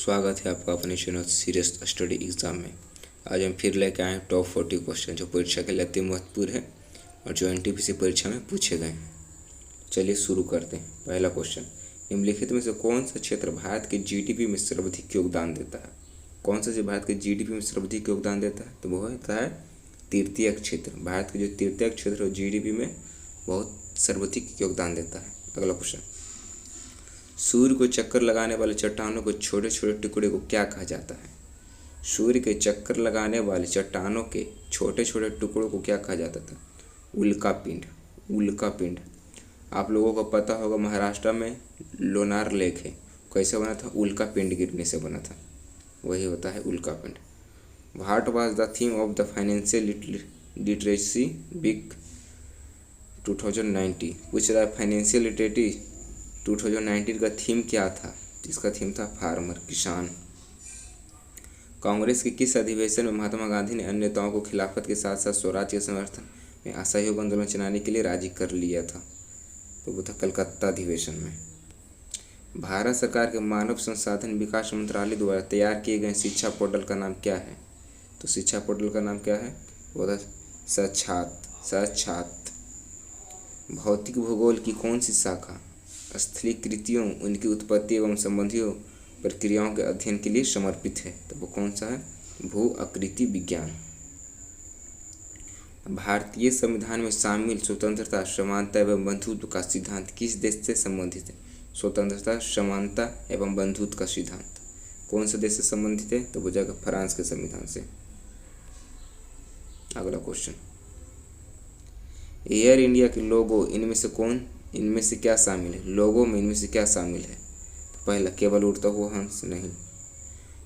स्वागत है आपका अपने चैनल सीरियस स्टडी एग्जाम में। आज हम फिर लेके आए हैं टॉप 40 क्वेश्चन जो परीक्षा के लिए अति महत्वपूर्ण है और जो एनटीपीसी परीक्षा में पूछे गए हैं। चलिए शुरू करते हैं। पहला क्वेश्चन, निम्नलिखित में से कौन सा क्षेत्र भारत के जीडीपी में सर्वाधिक योगदान देता है? कौन सा भारत के जीडीपी में सर्वाधिक योगदान देता है? तो वो होता है तृतीयक क्षेत्र। भारत के जो तृतीयक क्षेत्र है जीडीपी में बहुत सर्वाधिक योगदान देता है। अगला क्वेश्चन, सूर्य को चक्कर लगाने वाले चट्टानों को छोटे छोटे टुकड़े को क्या कहा जाता है? सूर्य के चक्कर लगाने वाले चट्टानों के छोटे छोटे टुकड़ों को क्या कहा जाता था? उल्का पिंड। उल्का पिंड। आप लोगों को पता होगा महाराष्ट्र में लोनार लेक है, कैसे बना था? उल्का पिंड गिरने से बना था, वही होता है उल्का पिंड। What was the theme of the financial literacy week 2019? पूछ रहा है फाइनेंशियल लिटरेसी 2019 का थीम क्या था? इसका थीम था फार्मर, किसान। कांग्रेस के किस अधिवेशन में महात्मा गांधी ने अन्य नेताओं को खिलाफत के साथ साथ स्वराज के समर्थन में असहयोग आंदोलन चलाने के लिए राजी कर लिया था? तो वो था कलकत्ता अधिवेशन में। भारत सरकार के मानव संसाधन विकास मंत्रालय द्वारा तैयार किए गए शिक्षा पोर्टल का नाम क्या है? तो शिक्षा पोर्टल का नाम क्या है? वो था सच्छात। भौतिक भूगोल की कौन सी शाखा स्थलीकृतियों, उनकी उत्पत्ति एवं संबंधियों प्रक्रियाओं के अध्ययन के लिए समर्पित है? तो वो कौन सा है? भू आकृति विज्ञान। भारतीय संविधान में शामिल स्वतंत्रता, समानता एवं बंधुत्व का सिद्धांत किस देश से संबंधित है? स्वतंत्रता, समानता एवं बंधुत्व का सिद्धांत कौन से देश से संबंधित है? तो वो जाएगा फ्रांस के संविधान से। अगला क्वेश्चन, एयर इंडिया के लोगो इनमें से क्या शामिल है? लोगो में इनमें से क्या शामिल है? तो पहला, केवल उड़ता हुआ हंस नहीं।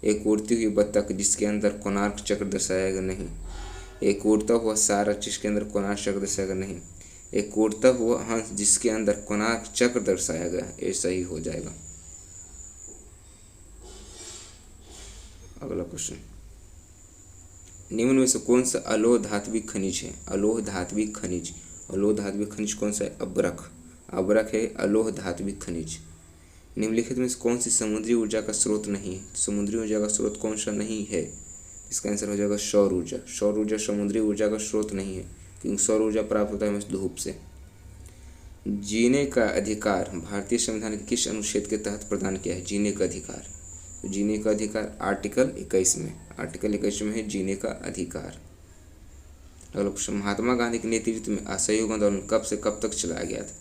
एक उड़ती हुई बत्तख जिसके अंदर कोणार्क चक्र दर्शाया गया नहीं। एक उड़ता हुआ सारस जिसके अंदर कोणार्क चक्र दर्शाया गया नहीं। एक उड़ता हुआ हंस जिसके अंदर कोणार्क चक्र दर्शाया गया, ये सही हो जाएगा। अगला क्वेश्चन, निम्न में से कौन सा अलोह धात्विक खनिज है? अलोह धात्विक खनिज। अलोह धात्विक खनिज कौन सा है? अब्रक। अब्रक है अलोह धात्विक खनिज। निम्नलिखित में से कौन सी समुद्री ऊर्जा का स्रोत नहीं है? समुद्री ऊर्जा का स्रोत कौन सा नहीं है? इसका आंसर हो जाएगा सौर ऊर्जा। सौर ऊर्जा समुद्री ऊर्जा का स्रोत नहीं है, क्योंकि सौर ऊर्जा प्राप्त होता है हमें धूप से। जीने का अधिकार भारतीय संविधान के किस अनुच्छेद के तहत प्रदान किया है? जीने का अधिकार। तो जीने का अधिकार आर्टिकल 21 में। आर्टिकल 21 में है जीने का अधिकार। अगला क्वेश्चन, महात्मा गांधी के नेतृत्व में असहयोग आंदोलन कब से कब तक चलाया गया था?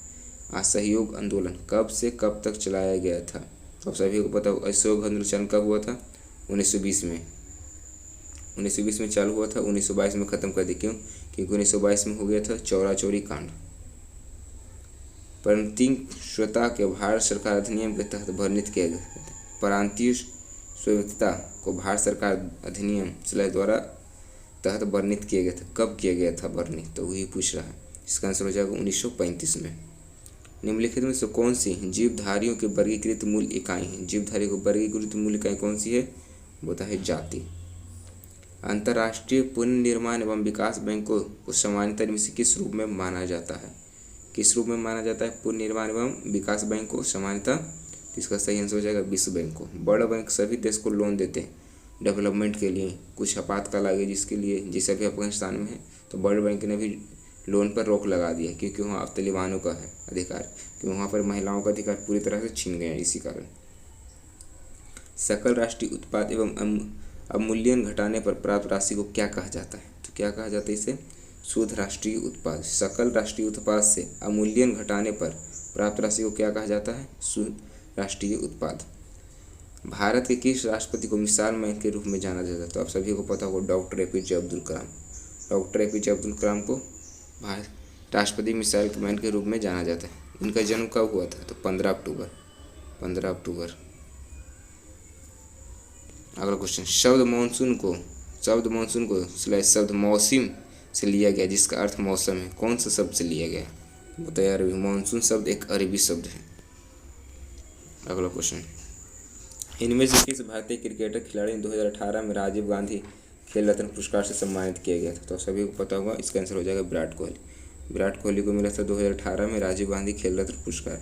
असहयोग आंदोलन कब से कब तक चलाया गया था? तो सभी को पता हो असहयोग आंदोलन कब हुआ था? 1920 में। 1920 में चालू हुआ था, 1922 में खत्म कर दिया। क्यों? क्योंकि 1922 में हो गया था चौरा चौरी कांड। प्रांतीय स्वतंत्रता के भारत सरकार अधिनियम के तहत वर्णित किया गया था। प्रांतीय स्वतंत्रता को भारत सरकार अधिनियम द्वारा तहत वर्णित किया गया था। कब किया गया था वर्णित? तो वही पूछ रहा है। इसका आंसर हो जाएगा 1935 में। निम्नलिखित में से कौन सी जीवधारियों के वर्गीकृत मूल इकाई है? जीवधारियों को वर्गीकृत मूल इकाई कौन सी है? वो है जाति। अंतर्राष्ट्रीय पुनर्निर्माण एवं विकास बैंक को सामान्यतः इनमें से किस रूप में माना जाता है? किस रूप में माना जाता है पुनर्निर्माण एवं विकास बैंक को सामान्यतः? तो इसका सही आंसर हो जाएगा विश्व बैंक को। बड़ा बैंक सभी देश को लोन देते हैं डेवलपमेंट के लिए, कुछ आपातकाल आ गई जिसके लिए, जैसे अभी अफगानिस्तान में है, तो वर्ल्ड बैंक ने भी लोन पर रोक लगा दिया क्योंकि वहाँ अब तालिबानों का है अधिकार, क्योंकि वहाँ पर महिलाओं का अधिकार पूरी तरह से छीन गया इसी कारण। सकल राष्ट्रीय उत्पाद एवं अवमूल्यन घटाने पर प्राप्त राशि को क्या कहा जाता है? तो क्या कहा जाता है इसे? शुद्ध राष्ट्रीय उत्पाद। सकल राष्ट्रीय उत्पाद से अवमूल्यन घटाने पर प्राप्त राशि को क्या कहा जाता है? शुद्ध राष्ट्रीय उत्पाद। भारत के किस राष्ट्रपति को मिसाल मैन के रूप में जाना जाता है? तो आप सभी को पता होगा doctor APJ Abdul Kalam. Doctor APJ Abdul Kalam को भारत राष्ट्रपति मिसाइल मैन के रूप में जाना जाता है। इनका जन्म कब हुआ था? तो 15 अक्टूबर। 15 अक्टूबर। अगला क्वेश्चन, शब्द मानसून को शब्द मौसम से लिया गया जिसका अर्थ मौसम है, कौन सा शब्द से लिया गया? बताइए। अरबी। मानसून शब्द एक अरबी शब्द है। अगला क्वेश्चन, इनमें से किस भारतीय क्रिकेटर खिलाड़ी ने 2018 में राजीव गांधी खेल रत्न पुरस्कार से सम्मानित किया गया था? तो सभी को पता होगा, इसका आंसर हो जाएगा विराट कोहली। विराट कोहली को मिला था 2018 में राजीव गांधी खेल रत्न पुरस्कार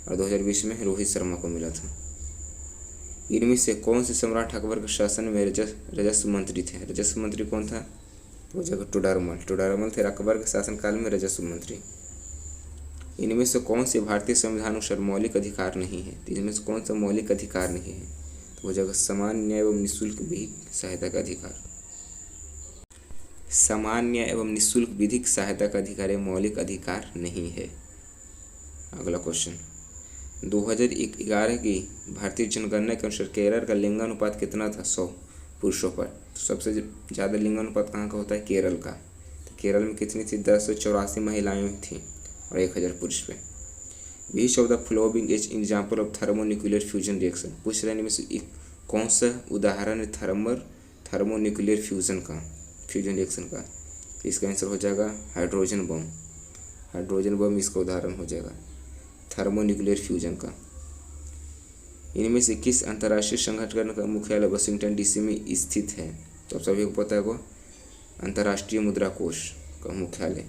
और 2020 में रोहित शर्मा को मिला था। इनमें से कौन से सम्राट अकबर के शासन में राजस्व मंत्री थे? राजस्व मंत्री कौन था? तो हो जाएगा टोडरमल। टोडरमल थे अकबर के शासनकाल में राजस्व मंत्री। इनमें से कौन से भारतीय संविधान अनुसार मौलिक अधिकार नहीं है? तो इनमें से कौन सा मौलिक अधिकार नहीं है? तो हो जाएगा सामान्य एवं निःशुल्क विधिक सहायता का अधिकार। सामान्य एवं निःशुल्क विधिक सहायता का अधिकार मौलिक अधिकार नहीं है। अगला क्वेश्चन, 2011 की भारतीय जनगणना के अनुसार केरल का लिंगानुपात कितना था 100 पुरुषों पर? तो सबसे ज़्यादा लिंगानुपात कहाँ का होता है? केरल का। तो केरल में कितनी थी? 1084 महिलाएं थीं और 1000 पुरुष पे। Which of the following is example of thermonuclear fusion reaction? पूछ रहे हैं इनमें से एक कौन सा उदाहरण है थर्मोन्यूक्लियर फ्यूजन रिएक्शन का? इसका आंसर हो जाएगा हाइड्रोजन बम। हाइड्रोजन बम इसका उदाहरण हो जाएगा थर्मोन्यूक्लियर फ्यूजन का। इनमें से किस अंतर्राष्ट्रीय संगठन का मुख्यालय वाशिंगटन डीसी में स्थित है? तो आप सभी को पता है वो अंतर्राष्ट्रीय मुद्रा कोष का मुख्यालय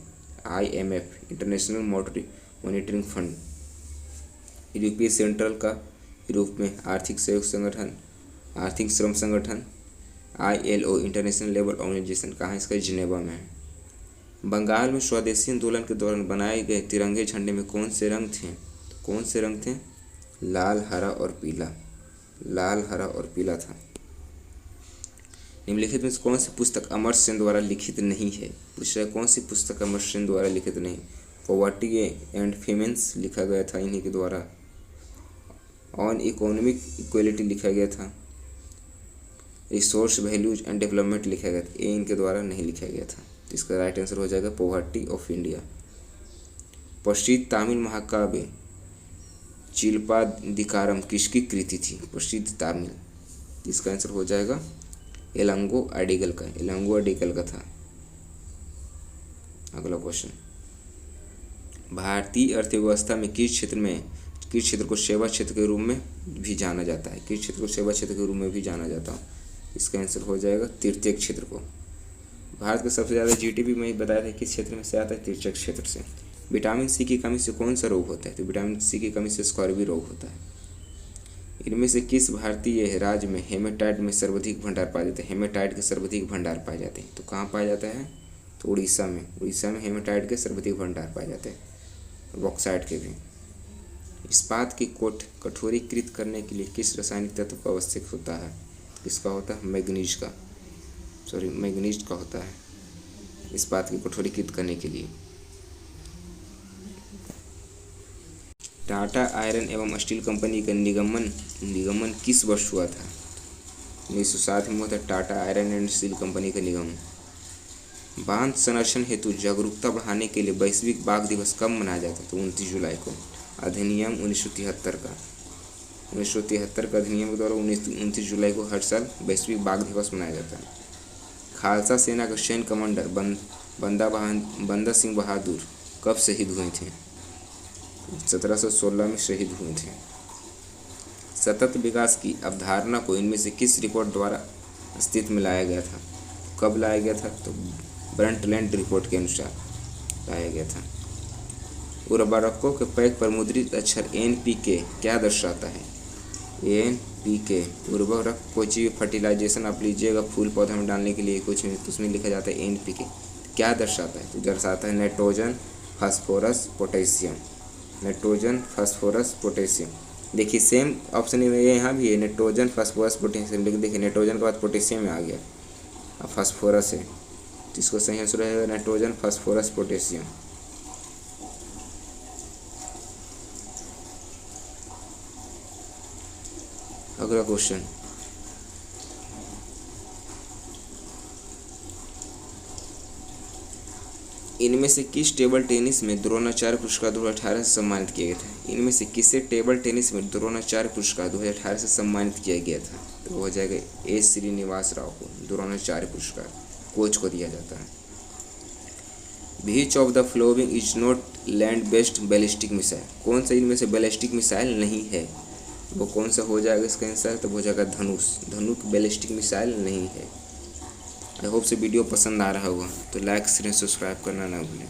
IMF इंटरनेशनल मॉनिटरिंग फंड। यूरोपीय सेंट्रल का यूरोप में आर्थिक सहयोग संगठन आर्थिक श्रम संगठन ILO इंटरनेशनल लेबर ऑर्गेनाइजेशन कहाँ? इसका जिनेवा में है। बंगाल में स्वदेशी आंदोलन के दौरान बनाए गए तिरंगे झंडे में कौन से रंग थे? कौन से रंग थे? लाल, हरा और पीला। लाल, हरा और पीला था। निम्नलिखित में कौन सी पुस्तक अमर सेन द्वारा लिखित नहीं है? पूछ रहा है कौन सी पुस्तक अमर सेन द्वारा लिखित नहीं? पॉवर्टी एंड फेमेंस लिखा गया था इन्हीं के द्वारा। ऑन इकोनॉमिक इक्वलिटी लिखा गया था। रिसोर्स वैल्यूज एंड डेवलपमेंट लिखा गया था, ये इनके द्वारा नहीं लिखा गया था। तो इसका राइट आंसर हो जाएगा पॉवर्टी ऑफ इंडिया। प्रसिद्ध तमिल महाकाव्य चिलप्पादिकारम किसकी कृति थी? प्रसिद्ध तमिल। इसका आंसर हो जाएगा इलांगो अडिगल का। इलांगो अडिगल का था। अगला क्वेश्चन, भारतीय अर्थव्यवस्था में किस क्षेत्र को सेवा क्षेत्र के रूप में भी जाना जाता है? किस क्षेत्र को सेवा क्षेत्र के रूप में भी जाना जाता है? इसका आंसर हो जाएगा तृतीयक क्षेत्र को। भारत का सबसे ज़्यादा GDP में बताया था किस क्षेत्र में से आता है? तृतीयक क्षेत्र से। विटामिन C की कमी से कौन सा रोग होता है? तो विटामिन C की कमी से स्कॉर्बी रोग होता है। इनमें से किस भारतीय राज्य में हेमेटाइट में सर्वाधिक भंडार पाए जाते हैं? हेमेटाइट के सर्वाधिक भंडार पाए जाते हैं। तो कहाँ पाया जाता है? तो उड़ीसा में। उड़ीसा में हेमेटाइट के सर्वाधिक भंडार पाए जाते हैं। बॉक्साइट के भी। इस्पात की कठोरीकृत करने के लिए किस रासायनिक तत्व का आवश्यक होता है? किसका होता है? मैग्नीज का होता है इस्पात की कठोरीकृत करने के लिए। टाटा आयरन एवं स्टील कंपनी का निगमन किस वर्ष हुआ था? 1907 में हुआ था Tata iron and steel company का निगमन। बांध संरक्षण हेतु जागरूकता बढ़ाने के लिए वैश्विक बाघ दिवस कब मनाया जाता है? तो 29 जुलाई को। अधिनियम 1973 का 1973 का अधिनियम के द्वारा 29 जुलाई को हर साल वैश्विक बाघ दिवस मनाया जाता है। खालसा सेना का सैन्य कमांडर बंदा सिंह बहादुर कब शहीद हुए थे? 1716 में शहीद हुए थे। सतत विकास की अवधारणा को इनमें से किस रिपोर्ट द्वारा अस्तित्व में लाया गया था? कब लाया गया था? तो ब्रंटलैंड रिपोर्ट के अनुसार लाया गया था। उर्वरकों के पैक पर मुद्रित अक्षर NPK क्या दर्शाता है? NPK उर्वरक कोई चीज़ फर्टिलाइजेशन आप लीजिएगा फूल पौधे में डालने के लिए कुछ तो उसमें लिखा जाता है NPK। क्या दर्शाता है? तो दर्शाता है nitrogen, phosphorus, potassium. Nitrogen, phosphorus, potassium. देखिए सेम ऑप्शन में यहाँ भी है नाइट्रोजन, फास्फोरस, पोटेशियम, लेकिन देखिए नाइट्रोजन के बाद पोटेशियम में आ गया, अब फास्फोरस है। तो इसको सही आंसर रहेगा नाइट्रोजन, फास्फोरस, पोटेशियम। अगला क्वेश्चन, इनमें से किस टेबल टेनिस में द्रोणाचार्य पुरस्कार 2018 से सम्मानित किया गया था? इनमें से किसे टेबल टेनिस में द्रोणाचार्य पुरस्कार 2018 से सम्मानित किया गया था? तो वो हो जाएगा A. श्रीनिवास राव को द्रोणाचार्य पुरस्कार कोच को दिया जाता है। Which of the following is not land based ballistic missile? कौन सा इनमें से बैलिस्टिक मिसाइल नहीं है? वो कौन सा हो जाएगा इसका आंसर? तो हो जाएगा धनुष बैलिस्टिक मिसाइल नहीं है। आई होप से वीडियो पसंद आ रहा होगा तो लाइक शेयर सब्सक्राइब करना ना भूलें।